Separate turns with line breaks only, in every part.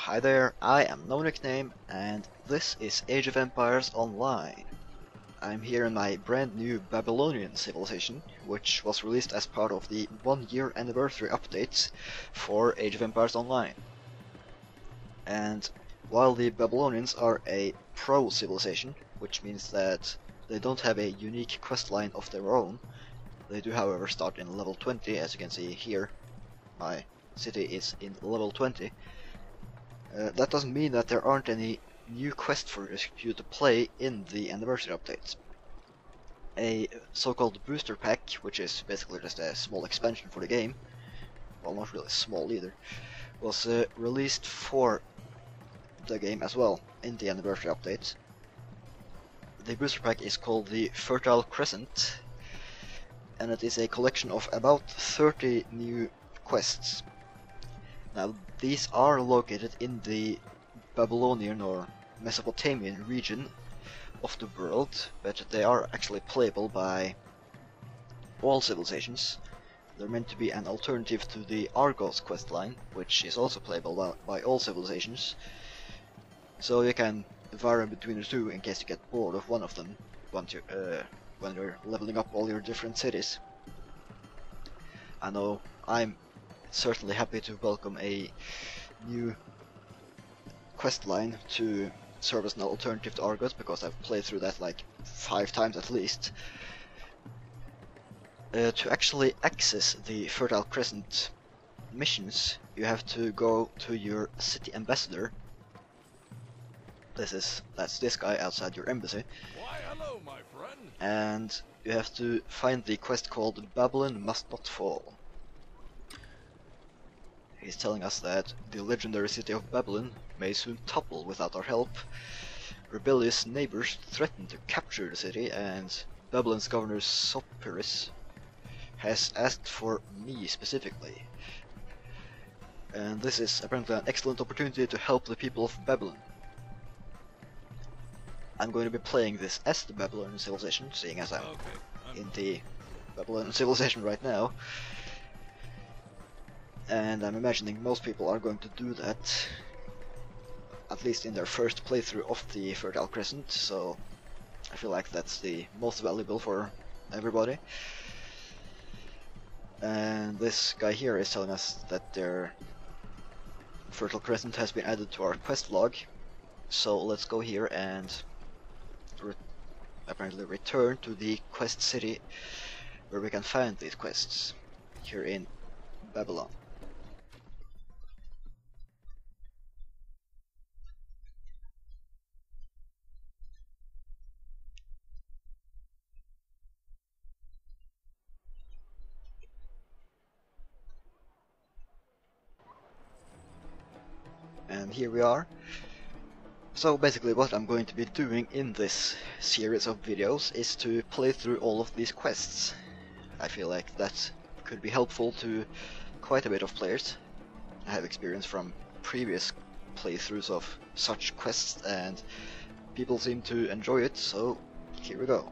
Hi there, I am TENoNickname, and this is Age of Empires Online. I'm here in my brand new Babylonian civilization, which was released as part of the 1-year anniversary updates for Age of Empires Online. And while the Babylonians are a pro civilization, which means that they don't have a unique questline of their own, they do however start in level 20, as you can see here. My city is in level 20. That doesn't mean that there aren't any new quests for you to play in the anniversary updates. A so-called booster pack, which is basically just a small expansion for the game, well, not really small either, was released for the game as well in the anniversary update. The booster pack is called the Fertile Crescent, and it is a collection of about 30 new quests. Now, these are located in the Babylonian or Mesopotamian region of the world, but they are actually playable by all civilizations. They're meant to be an alternative to the Argos questline, which is also playable by all civilizations. So you can vary between the two in case you get bored of one of them when you're leveling up all your different cities. I know I'm certainly happy to welcome a new questline to serve as an alternative to Argos, because I've played through that like 5 times at least. To actually access the Fertile Crescent missions, you have to go to your city ambassador. That's this guy outside your embassy.
Why, hello, my friend.
And you have to find the quest called Babylon Must Not Fall. He's telling us that the legendary city of Babylon may soon topple without our help. Rebellious neighbors threaten to capture the city, and Babylon's governor Sopirus has asked for me specifically. And this is apparently an excellent opportunity to help the people of Babylon. I'm going to be playing this as the Babylonian civilization, seeing as I'm in the Babylonian civilization right now. And I'm imagining most people are going to do that, at least in their first playthrough of the Fertile Crescent, so I feel like that's the most valuable for everybody. And this guy here is telling us that their Fertile Crescent has been added to our quest log, so let's go here and apparently return to the quest city where we can find these quests, here in Babylon. And here we are. So basically what I'm going to be doing in this series of videos is to play through all of these quests. I feel like that could be helpful to quite a bit of players. I have experience from previous playthroughs of such quests and people seem to enjoy it, so here we go.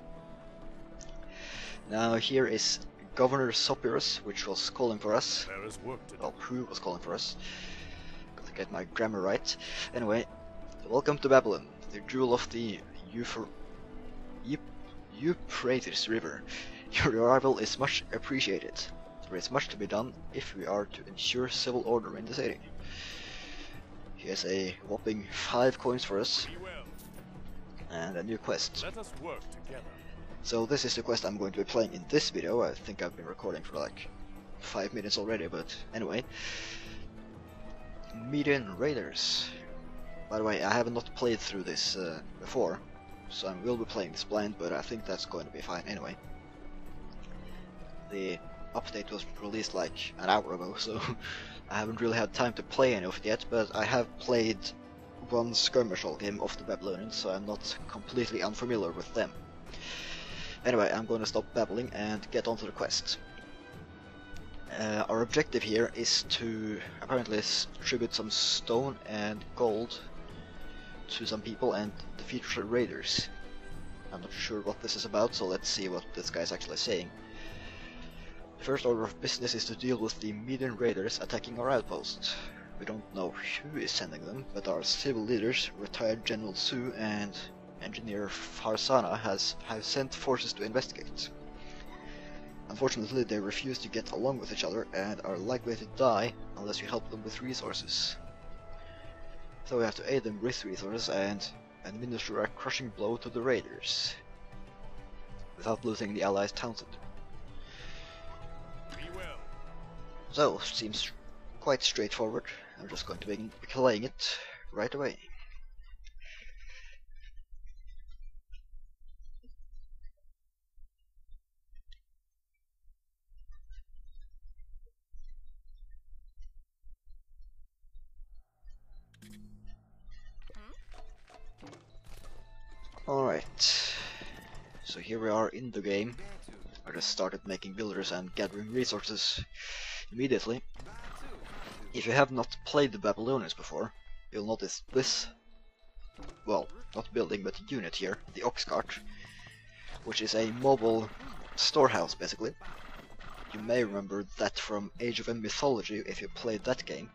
Now here is Governor Sopirus, which was calling for us.
There is work to do.
Well, who was calling for us. Gotta get my grammar right. Anyway, welcome to Babylon, the jewel of the Euphrates River. Your arrival is much appreciated. There is much to be done if we are to ensure civil order in the city. Here's a whopping 5 coins for us, and a new quest.
Let us work together.
So this is the quest I'm going to be playing in this video. I think I've been recording for like 5 minutes already, but anyway. Median Raiders. By the way, I have not played through this before, so I will be playing this blind, but I think that's going to be fine anyway. The update was released like an hour ago, so I haven't really had time to play any of it yet, but I have played one skirmish game of the Babylonians, so I'm not completely unfamiliar with them. Anyway, I'm going to stop babbling and get onto the quest. Our objective here is to apparently distribute some stone and gold to some people and defeat raiders. I'm not sure what this is about, so let's see what this guy's actually saying. The first order of business is to deal with the Median raiders attacking our outpost. We don't know who is sending them, but our civil leaders, retired General Su and Engineer Farsana, have sent forces to investigate. Unfortunately, they refuse to get along with each other and are likely to die unless you help them with resources. So we have to aid them with resources and administer a crushing blow to the raiders, without losing the allies' townsend. So, seems quite straightforward. I'm just going to be playing it right away. Alright, so here we are in the game. I just started making builders and gathering resources immediately. If you have not played the Babylonians before, you'll notice this, well, not building but unit here, the ox cart, which is a mobile storehouse basically. You may remember that from Age of Mythology if you played that game.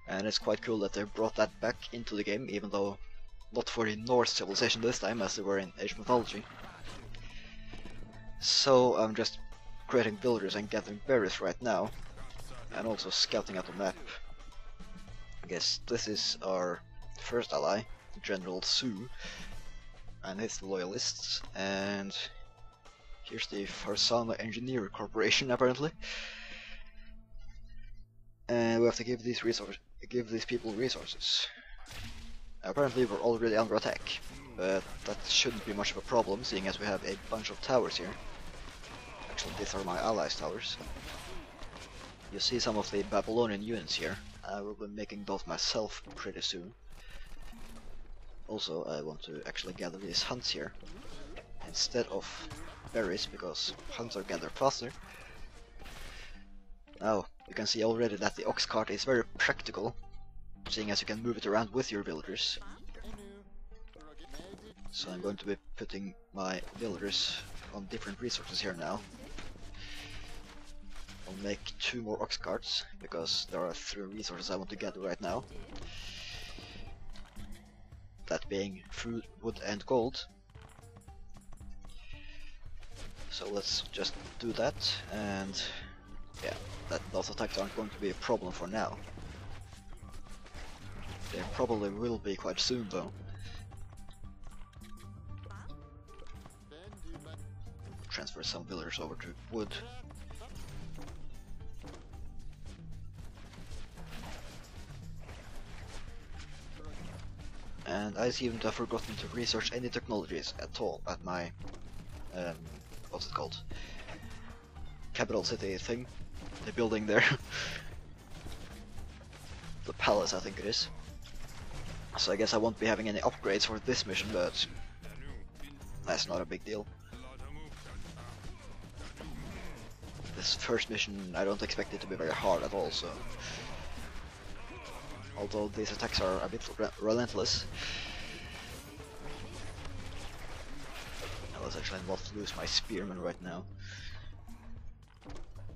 And it's quite cool that they brought that back into the game, even though not for the Norse civilization this time as they were in Age of Mythology. So I'm just creating builders and gathering berries right now, and also scouting out the map. I guess this is our first ally, General Su and his loyalists, and here's the Farsana Engineer Corporation apparently. And we have to give these people resources. Apparently we're already under attack, but that shouldn't be much of a problem, seeing as we have a bunch of towers here. Actually, these are my allies' towers. You see some of the Babylonian units here. I will be making those myself pretty soon. Also, I want to actually gather these hunts here instead of berries, because hunts are gathered faster. Now, you can see already that the ox cart is very practical, seeing as you can move it around with your villagers. So I'm going to be putting my villagers on different resources here now. I'll make 2 more ox carts, because there are 3 resources I want to gather right now. That being food, wood and gold. So let's just do that, and yeah, those attacks aren't going to be a problem for now. They probably will be quite soon though. Transfer some villagers over to wood. And I seem to have forgotten to research any technologies at all at my, what's it called? Capital city thing. The building there. The palace, I think it is. So I guess I won't be having any upgrades for this mission, but that's not a big deal. This first mission, I don't expect it to be very hard at all, so... Although these attacks are a bit relentless. Let's actually not lose my spearmen right now.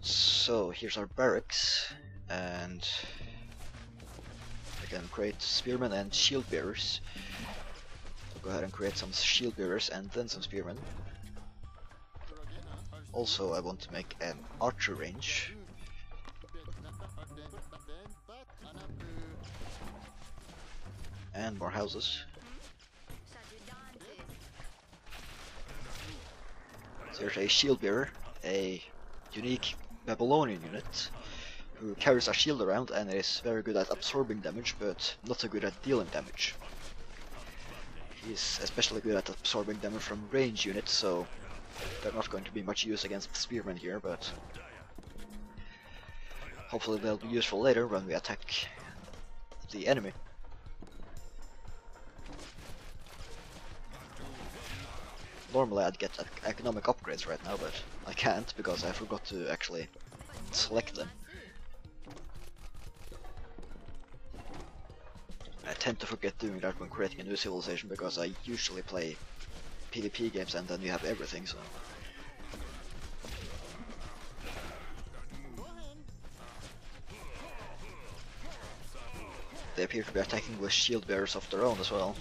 So here's our barracks, and I can create spearmen and shield bearers. So go ahead and create some shield bearers and then some spearmen. Also, I want to make an archer range. And more houses. So there's a shield bearer, a unique Babylonian unit, who carries a shield around and is very good at absorbing damage, but not so good at dealing damage. He's especially good at absorbing damage from range units, so they're not going to be much use against spearmen here, but hopefully they'll be useful later when we attack the enemy. Normally I'd get economic upgrades right now, but I can't because I forgot to actually select them. I tend to forget doing that when creating a new civilization because I usually play PvP games and then you have everything, so... they appear to be attacking with shield bearers of their own as well.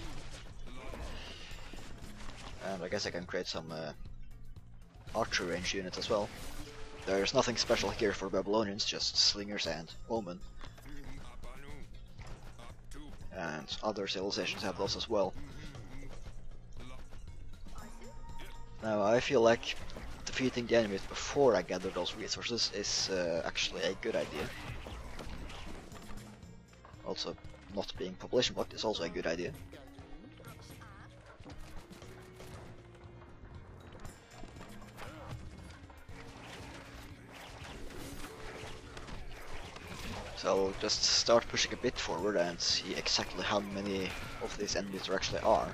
And I guess I can create some archer range units as well. There's nothing special here for Babylonians, just slingers and bowmen. And other civilizations have those as well. Now I feel like defeating the enemies before I gather those resources is actually a good idea. Also, not being population blocked is also a good idea. So I'll just start pushing a bit forward and see exactly how many of these enemies there actually are.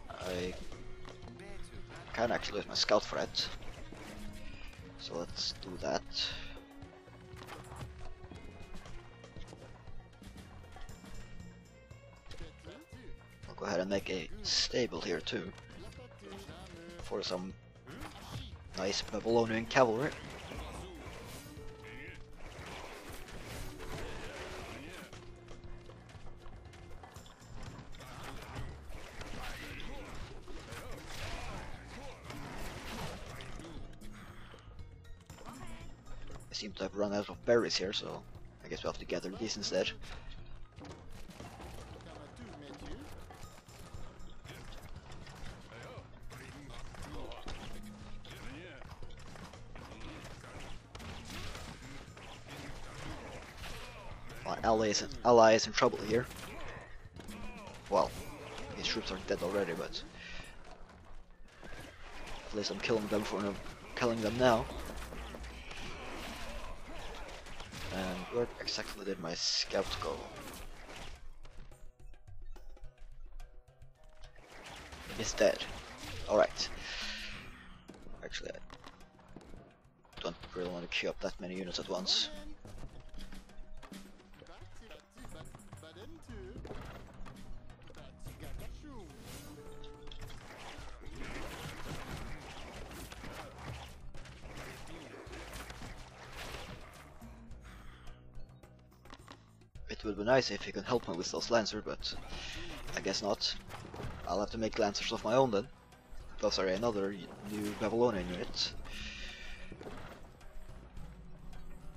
I can actually use my scout for it. So let's do that. I'll go ahead and make a stable here too, for some nice Babylonian cavalry. I seem to have run out of berries here, so I guess we'll have to gather these instead. My ally is in trouble here. Well, his troops are dead already, but at least I'm killing them for killing them now. And where exactly did my scout go? He's dead. Alright. Actually, I don't really want to queue up that many units at once. It would be nice if you could help me with those lancers, but I guess not. I'll have to make lancers of my own then. Those are another new Babylonian unit.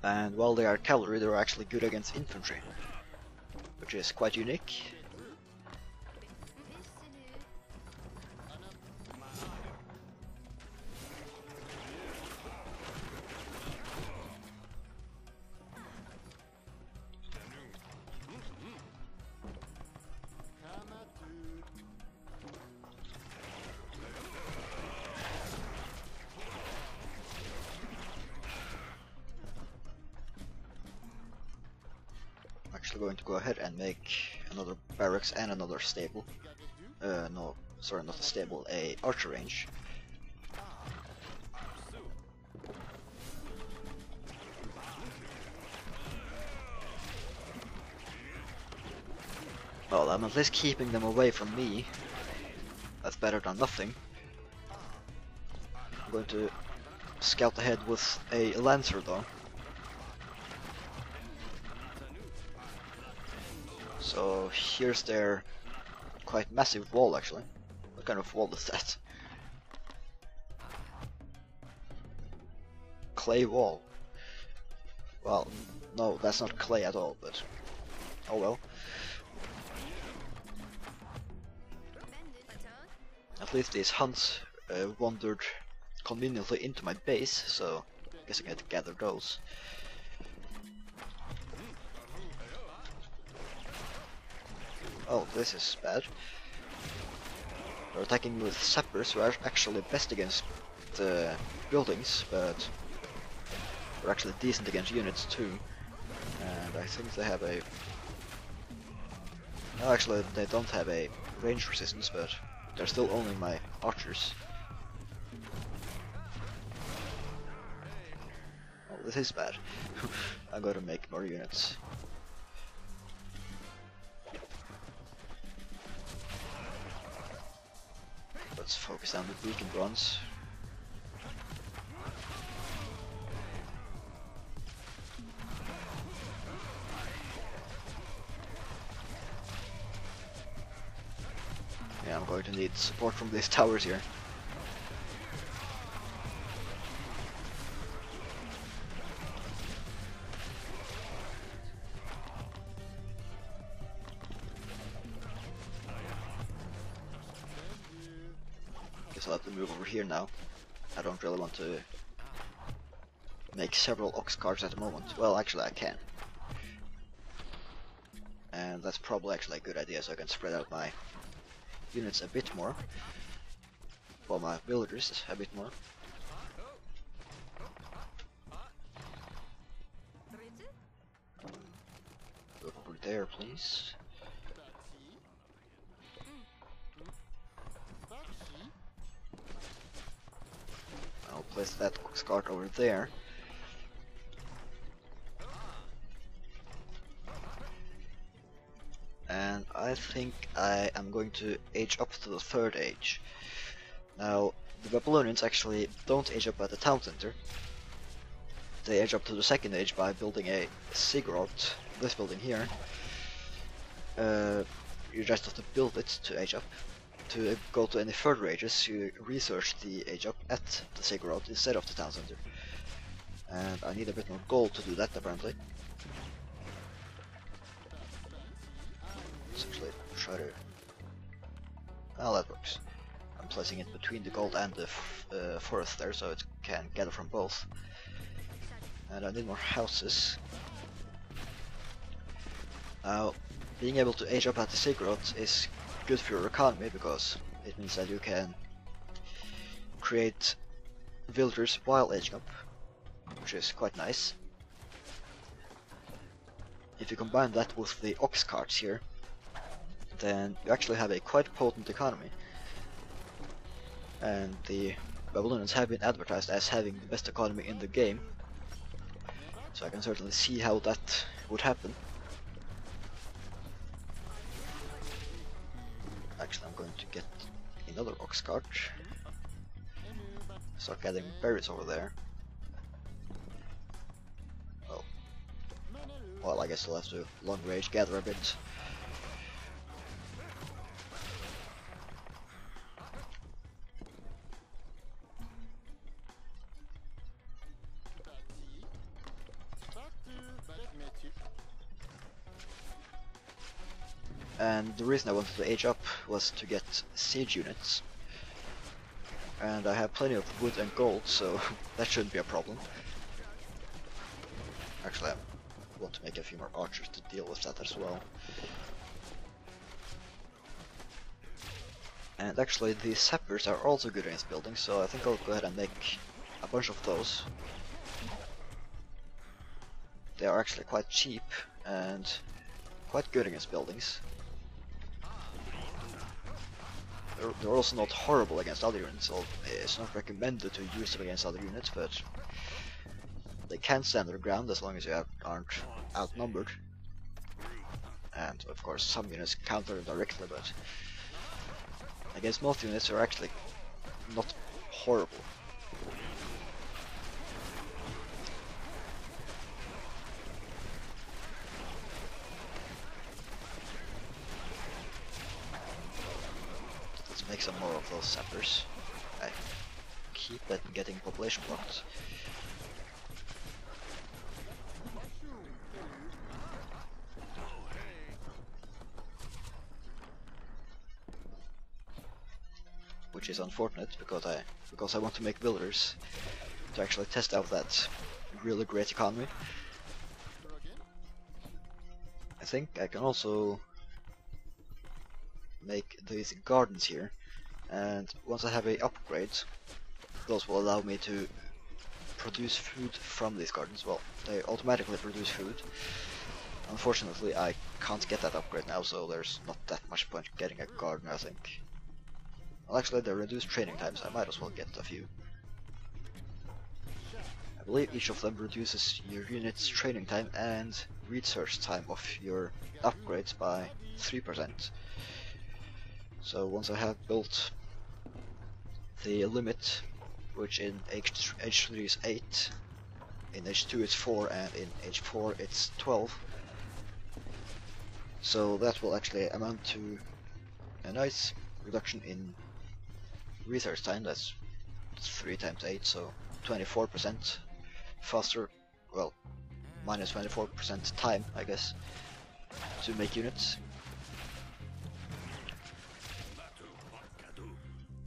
And while they are cavalry, they're actually good against infantry, which is quite unique. Actually going to go ahead and make another barracks and another stable. No, sorry, not a stable, a archer range. Well, I'm at least keeping them away from me. That's better than nothing. I'm going to scout ahead with a lancer though. So here's their quite massive wall actually. What kind of wall is that? Clay wall. Well, no, that's not clay at all, but oh well. At least these hunts wandered conveniently into my base, so I guess I get to gather those. Oh, this is bad. They're attacking with sappers, who are actually best against the buildings, but they're actually decent against units too. And I think they have a... No, actually they don't have a range resistance, but they're still owning my archers. Oh, this is bad. I gotta make more units. Let's focus on the beacon bronze. Yeah, I'm going to need support from these towers here. Guess I'll have to move over here now. I don't really want to make several ox carts at the moment. Well, actually I can. And that's probably actually a good idea, so I can spread out my units a bit more. Well, my villagers a bit more. Over there, please. I'll place that ox cart over there. And I think I am going to age up to the 3rd age. Now, the Babylonians actually don't age up at the town center. They age up to the 2nd age by building a ziggurat, this building here. You just have to build it to age up. To go to any further ages, you research the age up at the ziggurat instead of the town center. And I need a bit more gold to do that, apparently. Let's actually try to... Oh, that works. I'm placing it between the gold and the forest there, so it can gather from both. And I need more houses. Now, being able to age up at the ziggurat is good for your economy, because it means that you can create villagers while aging up, which is quite nice. If you combine that with the ox carts here, then you actually have a quite potent economy. And the Babylonians have been advertised as having the best economy in the game, so I can certainly see how that would happen. Actually, I'm going to get another ox cart. Start gathering berries over there. Oh. Well, I guess I'll have to long range gather a bit. And the reason I wanted to age up was to get siege units. And I have plenty of wood and gold, so that shouldn't be a problem. Actually, I want to make a few more archers to deal with that as well. And actually, the sappers are also good against buildings, so I think I'll go ahead and make a bunch of those. They are actually quite cheap and quite good against buildings. They're also not horrible against other units, so it's not recommended to use them against other units, but they can stand their ground as long as you aren't outnumbered. And of course some units counter directly, but against most units they're actually not horrible. Make some more of those sappers. I keep getting population blocked. Which is unfortunate because I want to make villagers to actually test out that really great economy. I think I can also make these gardens here, and once I have a upgrade, those will allow me to produce food from these gardens. Well, they automatically produce food. Unfortunately, I can't get that upgrade now, so there's not that much point getting a garden, I think. Well, actually, they reduce training times, so I might as well get a few. I believe each of them reduces your unit's training time and research time of your upgrades by 3%. So once I have built the limit, which in H3 is 8, in H2 it's 4, and in H4 it's 12. So that will actually amount to a nice reduction in research time. That's 3 times 8, so 24% faster. Well, minus 24% time, I guess, to make units.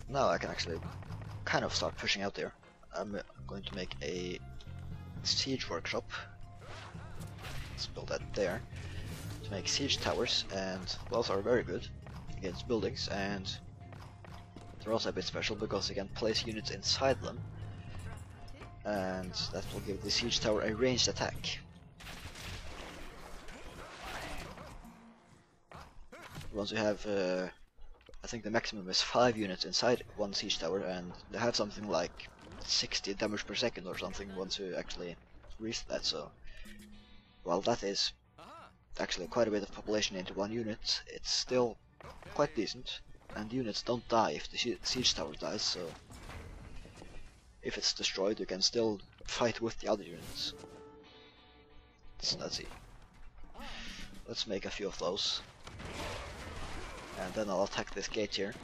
Now I can actually kind of start pushing out there. I'm going to make a siege workshop. Let's build that there. To make siege towers, and those are very good against buildings, and they're also a bit special because you can place units inside them, and that will give the siege tower a ranged attack. Once you have, I think the maximum is 5 units inside one siege tower, and they have something like 60 damage per second or something once you actually reach that, so while that is actually quite a bit of population into one unit, it's still quite decent, and units don't die if the siege tower dies, so if it's destroyed you can still fight with the other units. So let's see. Let's make a few of those. And then I'll attack this gate here.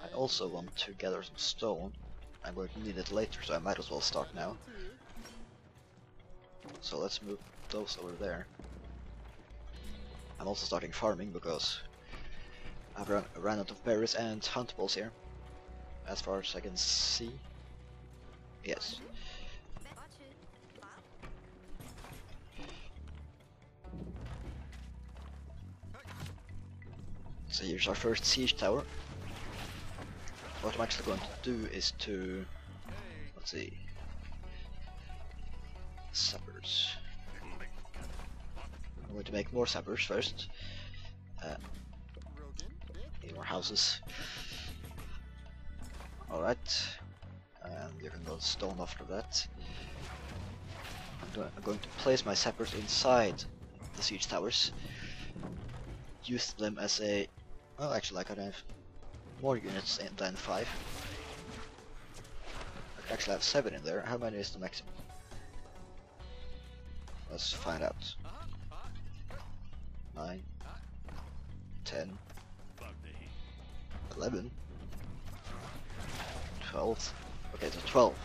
I also want to gather some stone. I'm going to need it later, so I might as well start now. So let's move those over there. I'm also starting farming because I've ran out of berries and huntables here, as far as I can see. Yes. So here's our first siege tower. What I'm actually going to do is to, let's see, sappers. I'm going to make more sappers first. Need more houses. Alright, and you can go stone after that. I'm going to place my sappers inside the siege towers. Use them as a, well, actually I could have more units than 5. I could actually have 7 in there. How many is the maximum? Let's find out. 9, 10, 11, 12. Okay, so 12.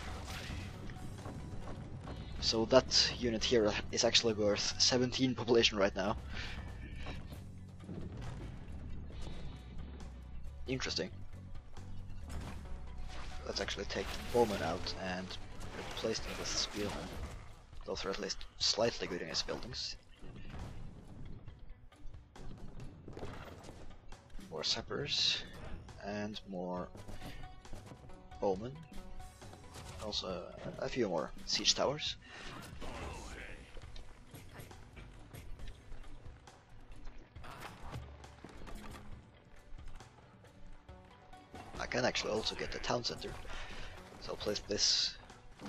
So that unit here is actually worth 17 population right now. Interesting. Let's actually take the bowman out and replace them with spearmen. Those are at least slightly good against buildings. More sappers and more bowmen. Also a few more siege towers. I can actually also get the town center, so I'll place this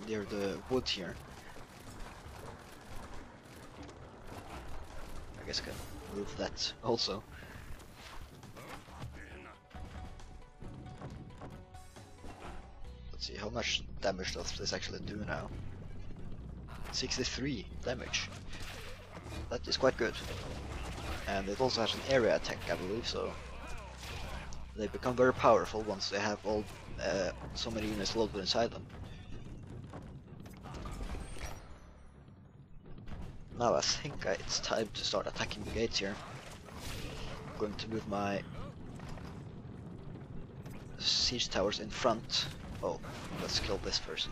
near the wood here. I guess I can move that also. Let's see, how much damage does this actually do now? 63 damage. That is quite good. And it also has an area attack, I believe, so they become very powerful once they have all so many units loaded inside them. Now I think it's time to start attacking the gates here. I'm going to move my siege towers in front. Oh, let's kill this first.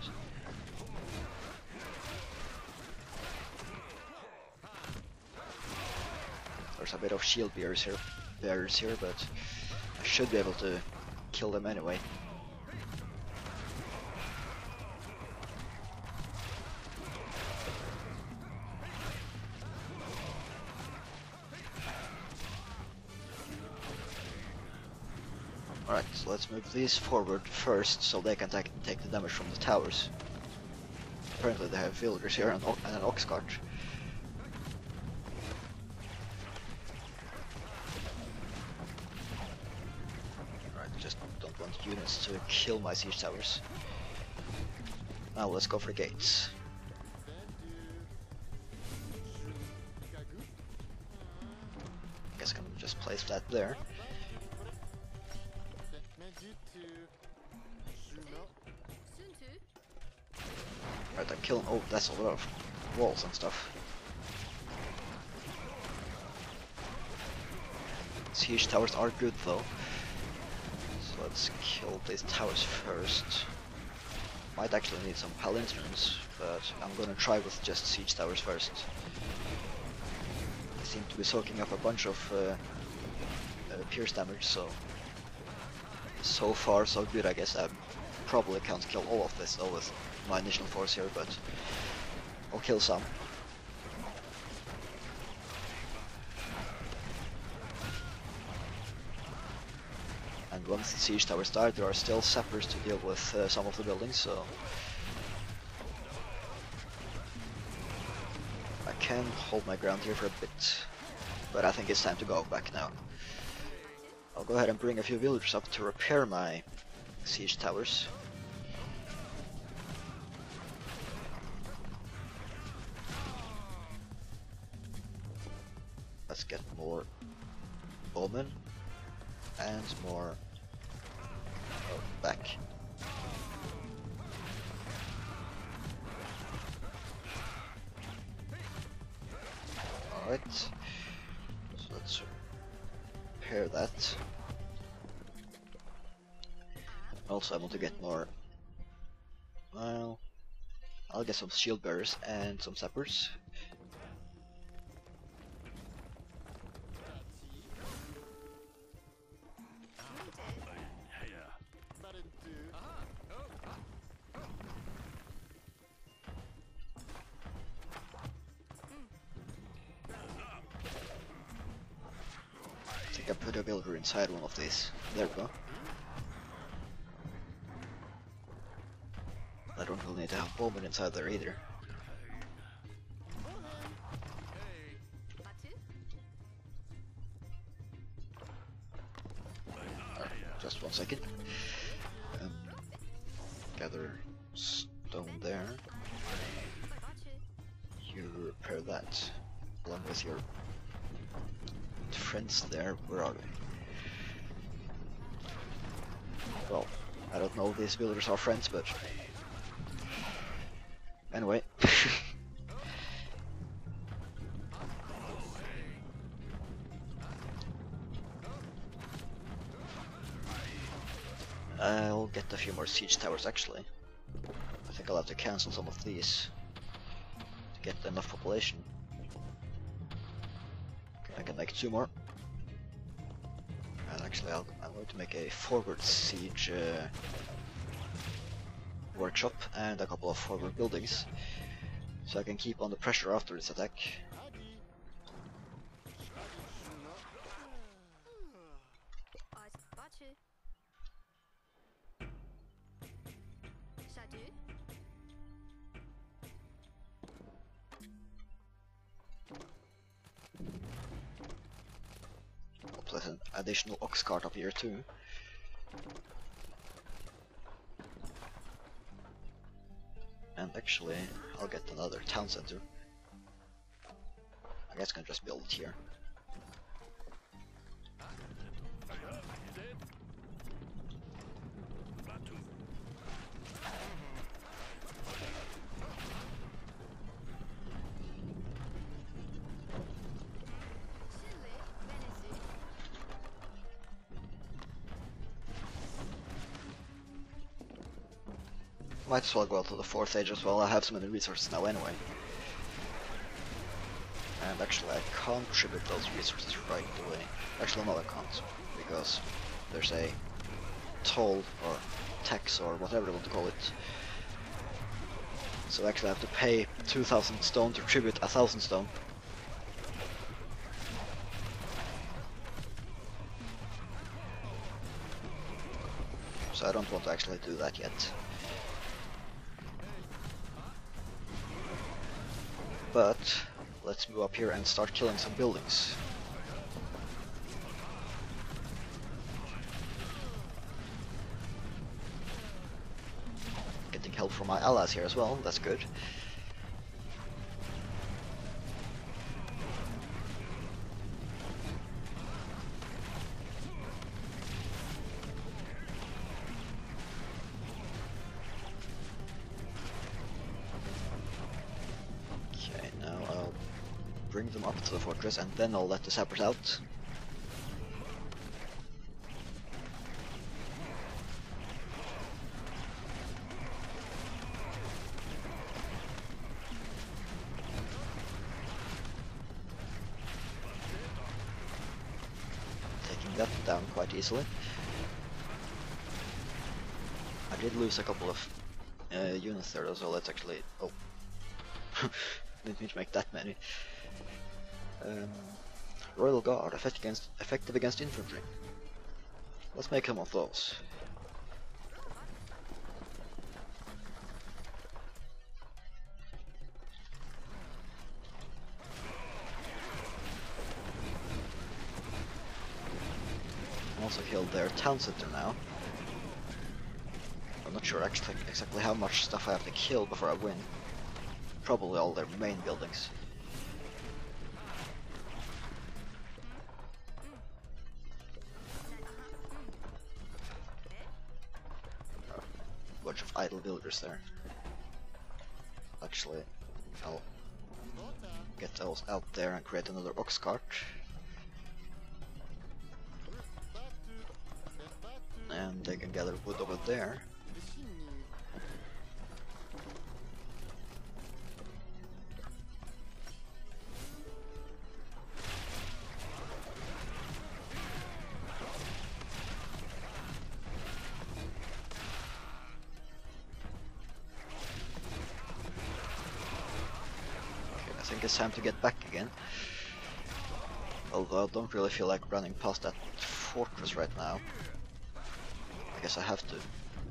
There's a bit of shield bearers here, but I should be able to kill them anyway. Alright, so let's move these forward first so they can take the damage from the towers. Apparently they have villagers here and an ox cart. Just don't want units to kill my siege towers. Now let's go for gates. Guess I can place that there. Right, I'm killing. Oh, that's a lot of walls and stuff. Siege towers are good though. So let's kill these towers first. Might actually need some palantirons, but I'm gonna try with just siege towers first. They seem to be soaking up a bunch of pierce damage, so far so good I guess. I probably can't kill all of this though with my initial force here, but I'll kill some. And once the siege towers die, there are still sappers to deal with some of the buildings, so I can hold my ground here for a bit, but I think it's time to go back now. I'll go ahead and bring a few villagers up to repair my siege towers. Let's get more bowmen and more back. Alright, so let's repair that. Also I want to get more, well, I'll get some shield bearers and some sappers. I think I put a builder inside one of these. There we go. I don't really need to have bowmen inside there either. Just 1 second. Gather stone there. You repair that along with your friends there. Where are they? Well, I don't know if these builders are friends, but anyway. I'll get a few more siege towers actually. I think I'll have to cancel some of these to get enough population. I can make 2 more. And actually I'm going to make a forward siege workshop and a couple of forward buildings, so I can keep on the pressure after this attack. I'll place an additional ox cart up here too. And actually, I'll get another town center. I guess I can just build it here. Might as well go out to the 4th age as well. I have so many resources now anyway. And actually I can't tribute those resources right away. Actually no, I can't, because there's a toll or tax or whatever you want to call it. So actually I have to pay 2,000 stone to tribute 1,000 stone. So I don't want to actually do that yet. But let's move up here and start killing some buildings. Getting help from my allies here as well, that's good. bring them up to the fortress, and then I'll let the sappers out. Taking that down quite easily. I did lose a couple of units there, so let's actually... Oh. Didn't mean to make that many. Royal Guard, effective against infantry. Let's make some of those. Also killed their town center now. I'm not sure actually exactly how much stuff I have to kill before I win. Probably all their main buildings. Bunch of idle villagers there. Actually, I'll get those out there and create another ox cart. And they can gather wood over there. I think it's time to get back again. Although I don't really feel like running past that fortress right now. I guess I have to.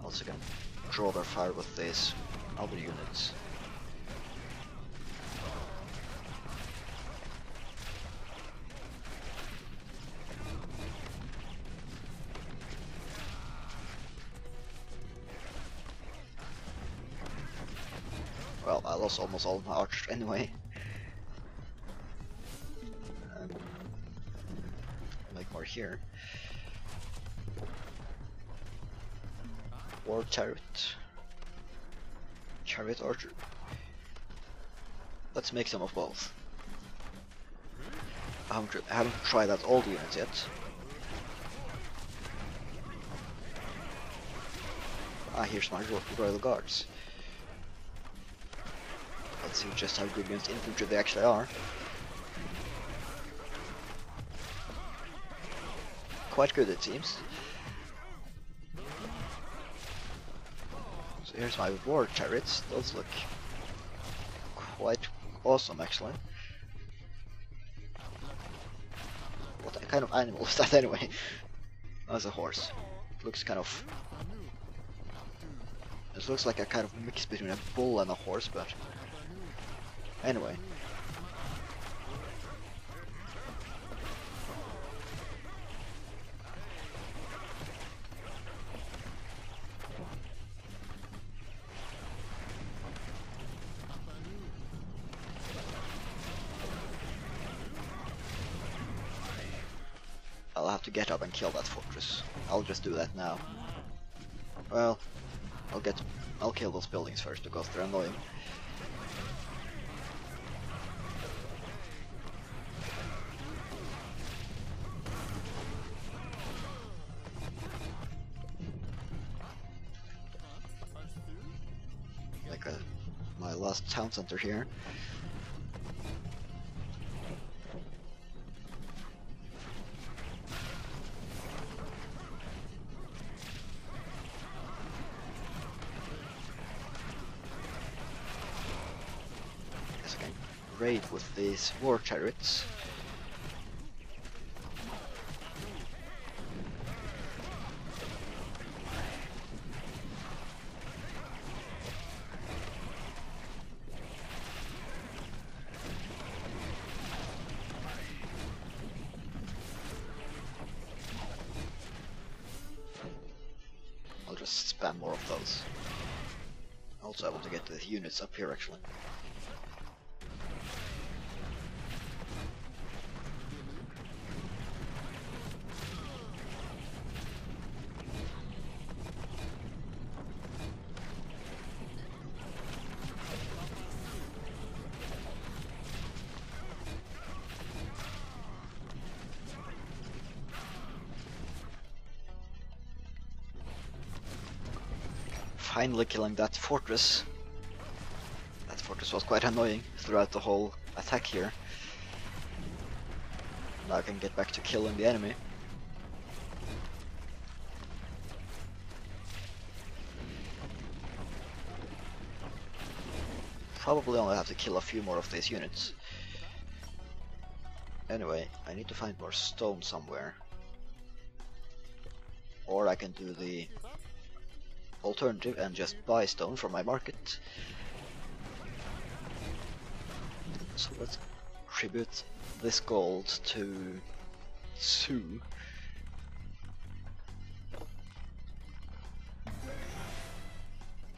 Also can draw their fire with these other units. Well, I lost almost all my archers anyway. Make more here. War chariot. Chariot archer. Let's make some of both. I haven't tried out all the units yet. Ah, here's my royal guards. Let's see just how good against infantry they actually are. Quite good, it seems. So here's my war chariots. Those look quite awesome, actually. What kind of animal is that anyway? That's a horse. It looks kind of... It looks like a kind of mix between a bull and a horse, but... Anyway. I'll have to get up and kill that fortress. I'll just do that now. Well, I'll kill those buildings first because they're annoying. Like my last town center here. Raid with these war chariots. I'll just spam more of those. Also, I want to get the units up here actually. finally killing that fortress. That fortress was quite annoying throughout the whole attack here. Now I can get back to killing the enemy. Probably only have to kill a few more of these units. Anyway, I need to find more stone somewhere. Or I can do the alternative and just buy stone from my market. So let's tribute this gold to Sue.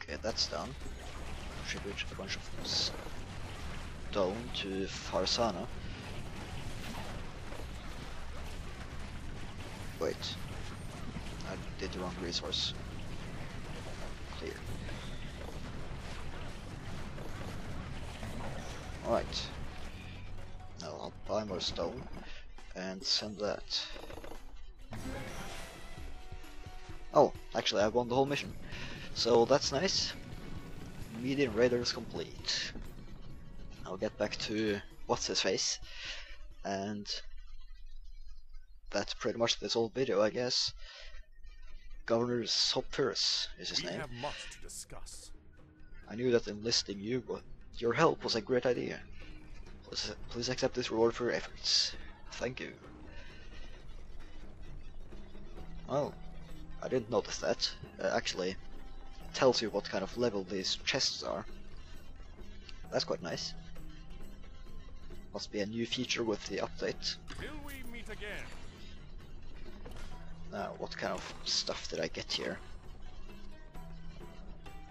Okay, that's done. Tribute a bunch of stone to Farsana. Wait, I did the wrong resource. Clear. Alright. Now I'll buy more stone and send that. Oh, actually I won the whole mission. So that's nice. Median raiders complete. I'll get back to what's his face, and that's pretty much this whole video, I guess. Governor Sopirus is his name.
We have much to discuss.
I knew that enlisting you, but your help was a great idea. Please accept this reward for your efforts. Thank you. Oh, I didn't notice that. Actually, tells you what kind of level these chests are. That's quite nice. Must be a new feature with the update.
Till we meet again.
Now, what kind of stuff did I get here?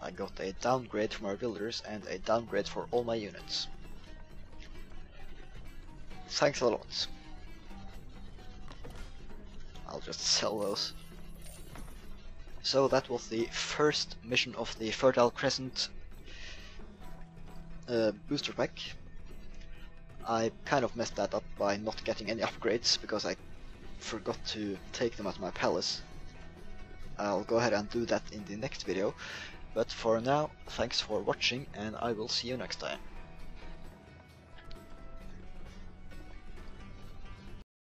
I got a downgrade for my builders and a downgrade for all my units. Thanks a lot. I'll just sell those. So that was the first mission of the Fertile Crescent booster pack. I kind of messed that up by not getting any upgrades because I forgot to take them at my palace. I'll go ahead and do that in the next video, but for now, thanks for watching and I will see you next time.